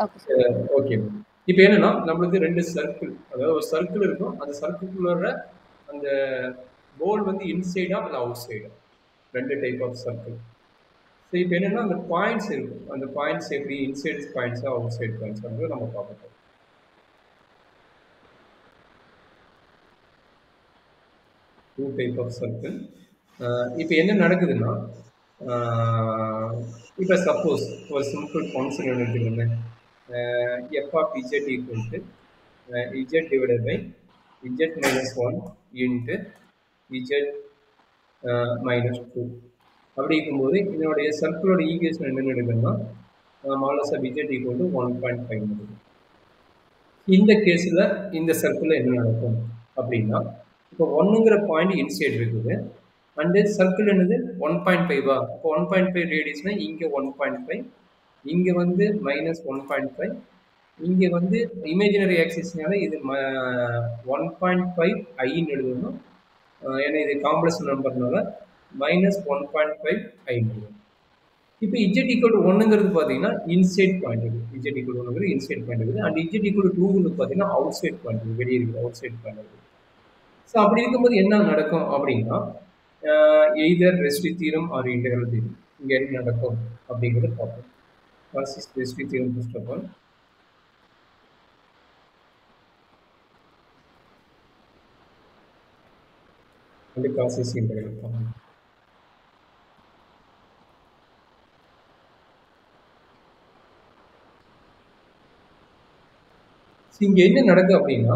Okay sir. Okay. இப்போ என்னன்னா நம்மளுக்கு 2 சர்க்கிள், அதாவது ஒரு சர்க்கிள் இருக்கும். அந்த சர்க்கிள்குள்ள அந்த கோல் வந்து இன்சைடா இல்ல அவுட் சைடா, 2 டைப் ஆஃப் சர்க்கிள். ஸோ இப்போ என்னன்னா அந்த பாயிண்ட்ஸ் இருக்கும். அந்த பாயிண்ட்ஸ் எப்படி இன்சைட் பாயிண்ட்ஸா அவுட் சைட் பாயிண்ட்ஸா நம்ம பார்ப்போம். 2 டைப் ஆஃப் சர்க்கிள். இப்போ என்ன நடக்குதுன்னா, இப்போ சப்போஸ் ஒரு சிம்பிள் ஃபங்க்ஷன் ஒன்று எடுத்துக்கோங்க. F of Z equal to Z divided by Z minus 1 into Z minus 2. அப்படி இருக்கும்போது இதனுடைய சர்க்கிளோட ஈக்குவேஷன் என்னென்னு எடுக்கணும்னா மாலஸ் ஆஃப் இஜெட் ஈக்குவல் டு 1.5 நடக்கும். இந்த கேஸில் இந்த சர்க்கிளில் என்ன நடக்கும் அப்படின்னா, இப்போ 1ங்கிற பாயிண்ட் இன்சைட் இருக்குது அண்டு சர்க்கிள் என்னது 1.5வா, இப்போ 1.5 ரேடியஸ்னா இங்கே 1.5, இங்கே வந்து மைனஸ் 1.5, இங்கே வந்து இமேஜினரி ஆக்சிஸ்னால இது 1.5 ஐன்னு எழுதணும். ஏன்னா இது காம்ப்ளெக்ஸ் நம்பர்னால மைனஸ் 1.5 ஐ எழுதணும். இப்போ இஜெட் ஈக்குவல் டு 1ங்கிறது பார்த்தீங்கன்னா இன்சைட் பாயிண்ட் இருக்குது. இஜெட் ஈக்குவல் டு 1ங்கிறது இன்சைட் பாயிண்ட் இருக்குது. அண்ட் இஜெட் ஈக்குவல் டு 2ங்கிறது பார்த்தீங்கன்னா அவுட் சைட் பாயிண்ட் இருக்குது, வெளியே இருக்குது, அவுட் சைட் பாயிண்ட் இருக்குது. ஸோ அப்படி இருக்கும்போது என்ன நடக்கும் அப்படின்னா, எய்தர் ரெஸ்ட்ரி தீரம் ஆர் இன்டெக்ரல் தீரம். இங்கே என்ன நடக்கும் அப்படிங்கிறத பார்ப்போம். வாட் இஸ் ரெஸ்ட்ரி தீரம் ஃபர்ஸ்ட் ஆஃப் ஆல்? அந்த காசஸ் இன்டெக்ரல் பார்ப்போம். இங்கே என்ன நடக்குது அப்படின்னா,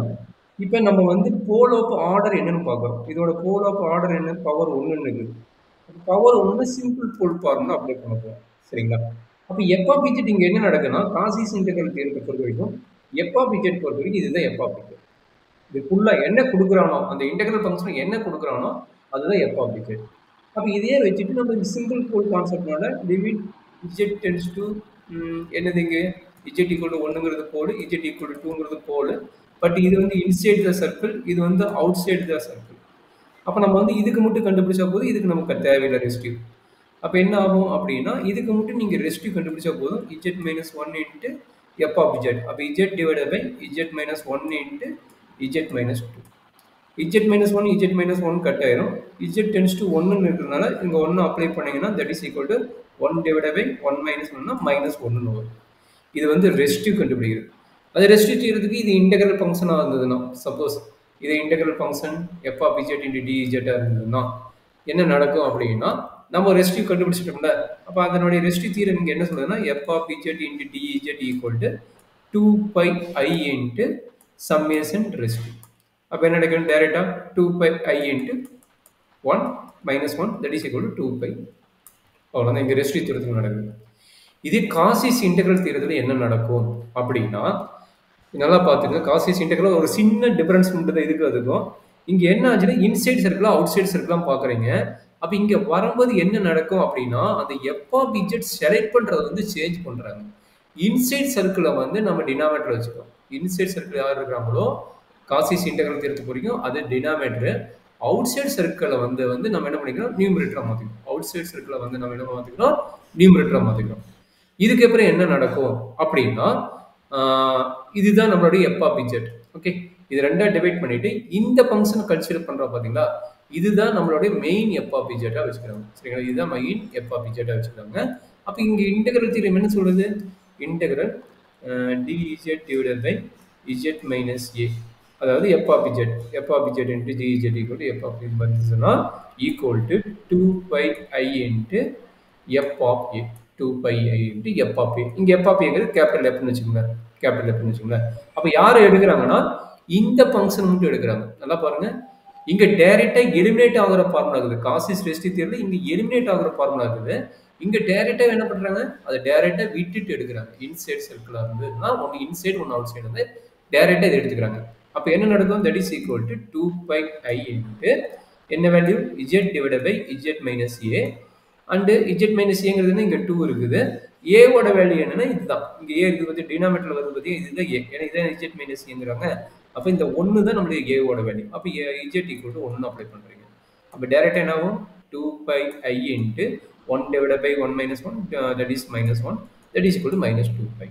இப்போ நம்ம வந்து போல் ஆஃப் ஆர்டர் என்னன்னு பார்க்குறோம். இதோட போல் ஆஃப் ஆர்டர் என்ன, பவர் 1ன்னு இருக்குது. பவர் 1 சிம்பிள் போல் ஃபார்முலா அப்ளை பண்ண போகிறோம். சரிங்களா? அப்போ எஃப் ஆஃப் இஜெட் இங்கே என்ன நடக்குன்னா, காசிஸ் இன்டெக்ரல் தியரத்தை பொறுத்த வரைக்கும் எஃப் ஆஃப் இஜெட் பொறுத்த வரைக்கும் இதுதான் எஃப் ஆஃப் இஜெட். இது ஃபுல்லாக என்ன கொடுக்குறானோ, அந்த இன்டெக்ரல் ஃபங்க்ஷன் என்ன கொடுக்குறானோ அதுதான் எஃப் ஆஃப் இஜெட். அப்போ இதையே வச்சுட்டு நம்ம இந்த சிம்பிள் போல் கான்செப்ட்னால லிமிட் இஜெட் டென்ஸ் டு என்னது இங்கே இஜெட் ஈக்குவல் டு 1ங்கிறது போல், இஜெட் ஈக்குவல் டு 2ங்கிறது போல். பட் இது வந்து இன்சைட் த சர்க்கிள், இது வந்து அவுட் சைட் த சர்க்கிள். அப்போ நம்ம வந்து இதுக்கு மட்டும் கண்டுபிடிச்சா போதும், இதுக்கு நமக்கு தேவையில்லை ரெஸ்டியூ. அப்போ என்ன ஆகும் அப்படின்னா, இதுக்கு மட்டும் நீங்கள் ரெஸ்டியூ கண்டுபிடிச்சா போதும், z minus 1 into f of z. அப்போ z divided by Z minus 1 into Z minus 2. Z minus 1 Z minus 1 cut ஆயிரும். இஜெட் டென்ஸ் டு 1ன்னு இருக்கிறதுனால இங்கே 1 அப்ளை பண்ணிங்கன்னா that is equal to 1 divided by 1 minus 1னா minus 1ன்னு வரும். இது வந்து ரெஸ்டியூ கண்டுபிடிக்கிறது. அது ரெஸ்டியூ செய்யறதுக்கு இது இன்டெக்ரல் ஃபங்க்ஷனாக இருந்ததுன்னா, சப்போஸ் இது integral function f of z into டிஇஜெட்டாக இருந்ததுன்னா என்ன நடக்கும் அப்படின்னா, நம்ம ரெஸ்டியூ கண்டுபிடிச்சிட்டோம்ல, அப்போ அதனுடைய ரெஸ்டியூ தீரம் இங்கே என்ன சொல்லுதுன்னா f of z into TEZ equal to 2πi into summation residue. அப்போ என்ன நடக்கும், டைரெக்டாக 2πi into 1 minus 1 that is equal to 2π. அவ்வளோதான் இங்கே ரெஸ்டியூ தீரத்தில் நடக்குது. இதே காசிஸ் இன்டெக்ரல் தீரத்தில் என்ன நடக்கும் அப்படின்னா, நல்லா பார்த்துங்க, காசிஸ் இன்டெக்ரல் ஒரு சின்ன டிஃபரன்ஸ் மட்டும் தான் இதுக்கு அதுக்கும். இங்கே என்ன ஆச்சுன்னா இன்சைட் சர்க்கிளா அவுட் சைட் சர்க்கிளாக பார்க்குறீங்க. அப்போ இங்கே வரும்போது என்ன நடக்கும் அப்படின்னா, அந்த எஃப் ஆஃப் இஜெட் செலக்ட் பண்ணுறது வந்து சேஞ்ச் பண்ணுறாங்க. இன்சைட் சர்க்கிளை வந்து நம்ம டினாமேட்டர் வச்சுக்கோம். இன்சைட் சர்க்கிள் யார் இருக்கிறாங்களோ காசிஸ் இன்டெக்ரல் தீரத்துக்கு வரைக்கும் அது டினாமேட்டரு. அவுட் சைட் சர்க்கிளை வந்து நம்ம என்ன பண்ணிக்கிறோம், நியூமரேட்டராக மாற்றிக்கணும். அவுட் சைட் சர்க்கிளை வந்து நம்ம என்ன மாற்றிக்கிறோம், நியூமரேட்டராக மாற்றிக்கிறோம். இதுக்கப்புறம் என்ன நடக்கும் அப்படின்னா, இதுதான் நம்மளுடைய எஃப் ஆஃப் இஜெட். ஓகே, இது ரெண்டா டிவைட் பண்ணிட்டு இந்த ஃபங்க்ஷனை கன்சிடர் பண்றோம் பாத்தீங்களா, இதுதான் நம்மளுடைய மெயின் எஃப் ஆஃப் இஜெட்டா வச்சுக்கிறாங்க. சரிங்களா, இதுதான் மெயின் எஃப் ஆஃப் இஜெட்டா வச்சுக்கிறாங்க. அப்போ இங்க இன்டெகிரல் தியரம் என்ன சொல்றது, integral dz divided by z minus a, அதாவது f of z, f of z into dz equal to f of இ வந்துச்சுன்னா equal to 2πi into f of a, 2πi into f of a. இங்கே f of ஏங்கிறது capital எஃப்னு வச்சுக்கோங்க, capital எஃப்னு வச்சுக்கோங்க. அப்போ யார் எடுக்கிறாங்கன்னா இந்த ஃபங்க்ஷன் மட்டும் எடுக்கிறாங்க. நல்லா பாருங்க, இங்கே டைரெக்டாக எலிமினேட் ஆகிற ஃபார்முலா இருக்குது. காசிஸ் ரெஸ்டியூ தியரில் இங்கே எலிமினேட் ஆகிற ஃபார்முலா இருக்குது. இங்கே டைரெக்டாக என்ன பண்ணுறாங்க, அதை டைரெக்டாக விட்டுட்டு எடுக்கிறாங்க. இன்சைட் சர்க்கிளாக இருந்ததுன்னா ஒன்று இன்சைட் ஒன்று அவுட் சைடு வந்து டைரெக்டாக இதை எடுத்துக்கிறாங்க. அப்போ என்ன நடக்கும், that is equal to 2πi into என்ன value, z divided by z minus a. And z minus ஏங்கிறது இங்கே 2 இருக்குது. ஏவோட வேல்யூ என்னன்னா இதுதான், இங்கே ஏ இருக்குது பற்றி டினாமேட்டரில் வருது பற்றி இதுதான் ஏ, ஏன்னா இதுதான் z மைனஸ் ஏங்கிறாங்க. அப்போ இந்த 1 தான் நம்மளுடைய ஏவோட வேல்யூ. அப்போ z ஈக்குவல் டு 1 அப்ளை பண்ணுறீங்க. அப்போ டைரெக்டாக என்ன ஆகும், 2πi into 1 divided by 1 minus 1 that is minus 1 that is equal to minus 2π.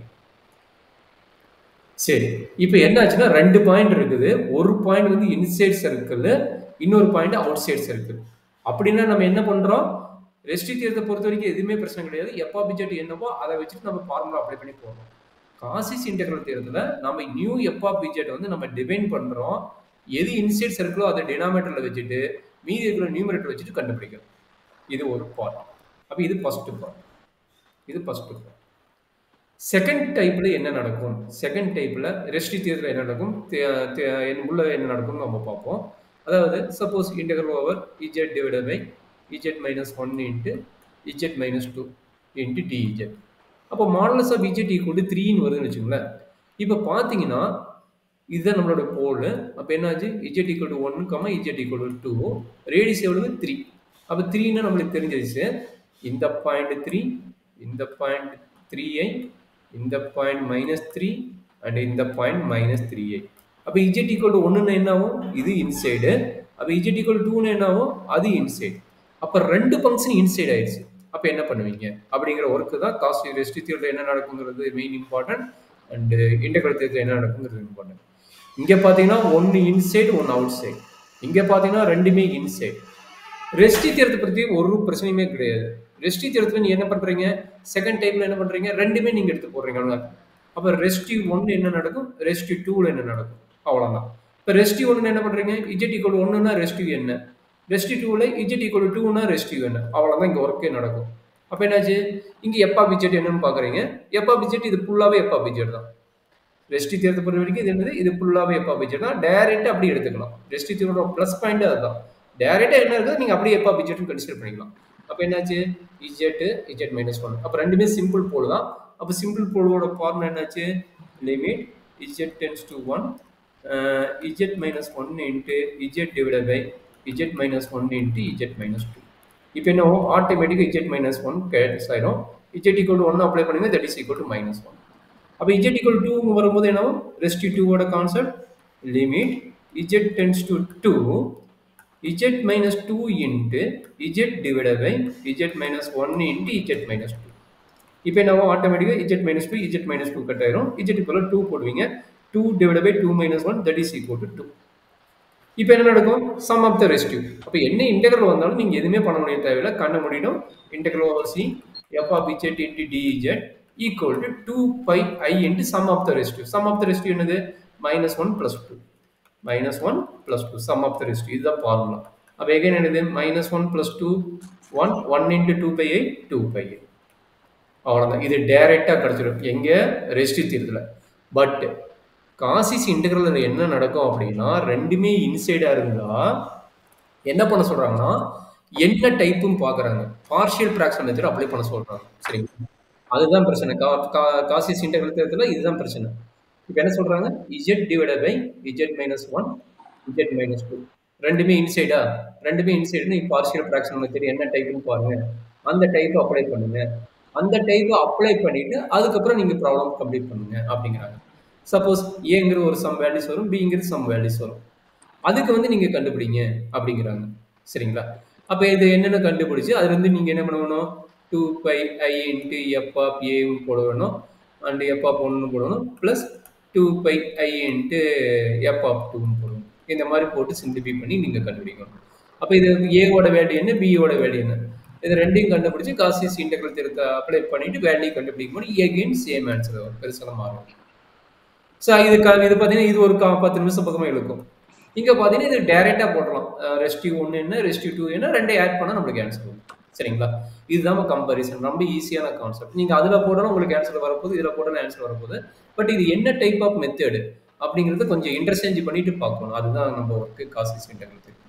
சரி. இப்ப என்ன ஆச்சுன்னா 2 பாயிண்ட் இருக்குது. ஒரு பாயிண்ட் வந்து இன்சைட் சர்க்கிள், இன்னொரு பாயிண்ட் அவுட் சைட் சர்க்கிள். அப்படின்னா நம்ம என்ன பண்றோம்? ரெஸ்ட்ரி தியரத்த பொறுத்தவரைக்கும் எதுவுமே பிரச்சனை கிடையாது. எஃப் ஆஃப் இஜெட் என்னவோ அத வச்சுட்டு நம்ம ஃபார்முலா அப்ளை பண்ணி போடுறோம். காசிஸ் இன்டெக்ரல் தியரத்துல நம்ம நியூ எஃப் ஆஃப் இஜெட் வந்து நம்ம டிஃபைன் பண்றோம். எது இன்சைட் சர்க்கிளோ அத டினாமினேட்டர்ல வச்சுட்டு மீதி இருக்கிற நியூமரேட்டர் வச்சுட்டு கண்டுபிடிக்கிறோம். இது ஒரு பார்ட். அப்ப இது ஃபர்ஸ்ட் பார்ட். இது ஃபர்ஸ்ட் பார்ட். செகண்ட் டைப்ல என்ன நடக்கும்? செகண்ட் டைப்ல ரெஸ்ட்ரி தியரத்துல என்ன நடக்கும்? உள்ள என்ன நடக்கும்னு நம்ம பார்ப்போம். அதாவது suppose integral over z divided by Z minus 1 into Z minus 2 into dz. அப்போ modulus of Z equal to 3ன்னு வருதுன்னு வச்சுக்கோங்களேன். இப்போ பார்த்தீங்கன்னா இதுதான் நம்மளோட போல். அப்போ என்னாச்சு? Z equal to 1, z equal to 2. Radius எவ்வளவு? 3. அப்போ 3ன்னா நம்மளுக்கு தெரிஞ்சிருச்சு. இந்த பாயிண்ட் 3, இந்த பாயிண்ட் 3i, இந்த பாயிண்ட் -3 அண்ட் இந்த பாயிண்ட் -3i. அப்போ இஜெட் ஈக்குவல் டு 1ன்னா என்ன ஆகும்? இது இன்சைடு. அப்போ இஜெட் ஈக்குவல் டு 2ன்னா என்ன ஆகும்? அது இன்சைடு. அப்போ ரெண்டு ஃபங்க்ஷன் இன்சைடு ஆயிடுச்சு. அப்போ என்ன பண்ணுவீங்க அப்படிங்கிற ஒர்க்கு தான் காஸ்ட் ரெஸ்ட்ரி தியரத்தில் என்ன நடக்குங்கிறது மெயின் இம்பார்ட்டன்ட் அண்ட் இன்டெகிரல் தியரத்தில் என்ன நடக்குங்கிறது இம்பார்ட்டன்ட். இங்கே பார்த்தீங்கன்னா ஒன்று இன்சைடு ஒன்று அவுட் சைடு. இங்கே பார்த்தீங்கன்னா ரெண்டுமே இன்சைடு. ரெஸ்ட்ரி தியரத்தை பற்றி ஒரு பிரச்சனையுமே கிடையாது. ரெஸ்ட்ரி தியரத்தில் நீ என்ன பண்ணுறீங்க? செகண்ட் டைப்ல என்ன பண்ணுறீங்க? ரெண்டுமே நீங்கள் எடுத்து போடுறீங்க. அப்போ ரெஸ்ட்ரி 1 என்ன நடக்கும்? ரெஸ்ட்ரி 2ல என்ன நடக்கும்? அவ்வளோதான். இப்போ ரெஸ்ட்ரி 1 என்ன பண்ணுறீங்க? இஜெட் ஈக்குவல் 1ன்னா ரெஸ்ட்ரி என்ன? ரெஸ்ட்ரி 2ல இஜெட் ஈக்குவல் 2ன்னா ரெஸ்ட்ரி என்ன? அவ்வளோதான் இங்கே ஒர்க்கே நடக்கும். அப்போ என்னாச்சு? இங்கே எஃப் ஆஃப் இஜெட் என்னன்னு பார்க்குறீங்க. எஃப் ஆஃப் இஜெட் இது ஃபுல்லாகவே எஃப் ஆஃப் இஜெட் தான். ரெஸ்ட்ரி தியரத்தை பொறுத்த வரைக்கும் இது என்னது? இது ஃபுல்லாகவே எஃப் ஆஃப் இஜெட் தான். டைரெக்டாக அப்படி எடுத்துக்கலாம். ரெஸ்ட்ரி தியரோட ப்ளஸ் பாயிண்ட் அதுதான். டைரெக்டாக என்ன இருக்குது? நீங்கள் அப்படியே எஃப் ஆஃப் இஜெட்னு கன்சிடர் பண்ணிக்கலாம். அப்போ என்னாச்சு? Z minus 1. அப்போ ரெண்டுமே சிம்பிள் போல் தான். அப்போ சிம்பிள் போலோட ஃபார்முலா என்னாச்சு? Limit z tends to 1 Z minus 1 into z divided by Z minus 1 into Z minus 2. இப்போ என்ன ஆகும்? ஆட்டோமேட்டிக்காக இஜெட் மைனஸ் 1 கேன்சல் ஆயிடும். இஜெட் ஈக்குவல் டு 1 அப்ளை பண்ணுங்க. That is equal to -1. அப்போ இஜெட் ஈக்குவல் 2 வரும்போது என்ன ஆகும்? ரெஸ்ட்ரி 2ஓட concept limit z tends to 2 z minus 2 into z divided by Z minus 1 into Z minus 2. இப்போ என்ன ஆகும்? ஆட்டோமேட்டிக்காக z minus 2 z minus 2 cut ஆயிரும். இஜெட் ஈக்குவல் 2 போடுவீங்க. 2 divided by 2 minus 1 that is equal to 2. இப்போ என்ன நடக்கும்? Sum of the residue. அப்போ என்ன இன்டெகிரல் வந்தாலும் நீங்கள் எதுவுமே பண்ண முடிய தேவையில்லை. கண்ண முடியும். Integral over c f of z into TEZ equal to 2 πi into sum of the residue. Sum of the residue என்னது? -1 + 2. -1 + 2 சம் ஆஃப் த ரெஸ்டியூ. இதுதான் ஃபார்முலா. அப்போ எகைன் என்னது? -1 + 2 1 1 இன்ட்டு 2πi 2πi. அவ்வளோதான். இது டைரெக்டாக கிடச்சிடும். எங்கே? ரெஸ்ட்ரி தியரத்தில். பட் காசிஸ் இன்டெகிரல் என்ன நடக்கும் அப்படின்னா ரெண்டுமே இன்சைடாக இருந்தால் என்ன பண்ண சொல்கிறாங்கன்னா என்ன டைப்பும் பார்க்குறாங்க. பார்ஷியல் ஃப்ராக்ஷன் மெத்தட் அப்ளை பண்ண சொல்கிறாங்க. சரிங்களா? அதுதான் பிரச்சனை. காசிஸ் இன்டெகிரல் தியரத்தில் இதுதான் பிரச்சனை. இப்போ என்ன சொல்கிறாங்க? Z divided by Z minus 1 Z minus 2 ரெண்டுமே இன்சைடா? ரெண்டுமே இன்சைடு. நீங்கள் பார்ஷியல் ஃப்ராக்ஷன் மெத்தட் என்ன டைப்புன்னு பாருங்க. அந்த டைப்பை அப்ளை பண்ணுங்க. அந்த டைப்பை அப்ளை பண்ணிட்டு அதுக்கப்புறம் நீங்கள் ப்ராப்ளம் கம்ப்ளீட் பண்ணுங்க அப்படிங்கிறாங்க. சப்போஸ் ஏங்கிற ஒரு சம் வேல்யூஸ் வரும், பிங்கிறது சம் வேல்யூஸ் வரும். அதுக்கு வந்து நீங்கள் கண்டுபிடிங்க அப்படிங்கிறாங்க. சரிங்களா? அப்போ இது என்னென்ன கண்டுபிடிச்சி அதுலேருந்து நீங்கள் என்ன பண்ணணும்? 2πi இன்ட்டு எஃப் ஆஃப் ஏன்னு போட வேணும் அண்ட் எஃப் ஆஃப் 1 போடணும் plus 2πi into f of 2 போடணும். இந்த மாதிரி போட்டு சிம்பிளிஃபை பண்ணி நீங்கள் கண்டுபிடிக்கணும். அப்போ இது ஏவோட வேல்யூ என்ன, பியோட வேல்யூ என்ன, இது ரெண்டையும் கண்டுபிடிச்சி காசிஸ் இன்டெகிரல் தியரத்தை அப்ளை பண்ணிட்டு வேல்யூ கண்டுபிடிக்கும் போது எகெயின் சேம் ஆன்சர் வரும். பெருசாக மாறும். ஸோ இது பார்த்தீங்கன்னா இது ஒரு 10 நிமிஷம் பக்கமாக இழுக்கும். இங்கே பார்த்தீங்கன்னா இது டைரெக்டாக போடலாம். ரெஸ்ட்ரி 1 என்ன, ரெஸ்ட்ரி 2 என்ன, ரெண்டே ஆட் பண்ணால் நம்மளுக்கு ஆன்சர் வரும். சரிங்களா? இதுதான் கம்பேரிசன். ரொம்ப ஈஸியான கான்செப்ட். நீங்கள் அதில் போடணும் உங்களுக்கு ஆன்சர் வரப்போகுது, இதில் போடணும் ஆன்சர் வரப்போகுது. பட் இது என்ன டைப் ஆஃப் மெத்தடு அப்படிங்கிறது கொஞ்சம் இன்டர்சேஞ்ச் பண்ணிட்டு பார்க்கணும். அதுதான் நம்ம ஒர்க்கு காசிஸ் இன்டெகிரல் தியரம்.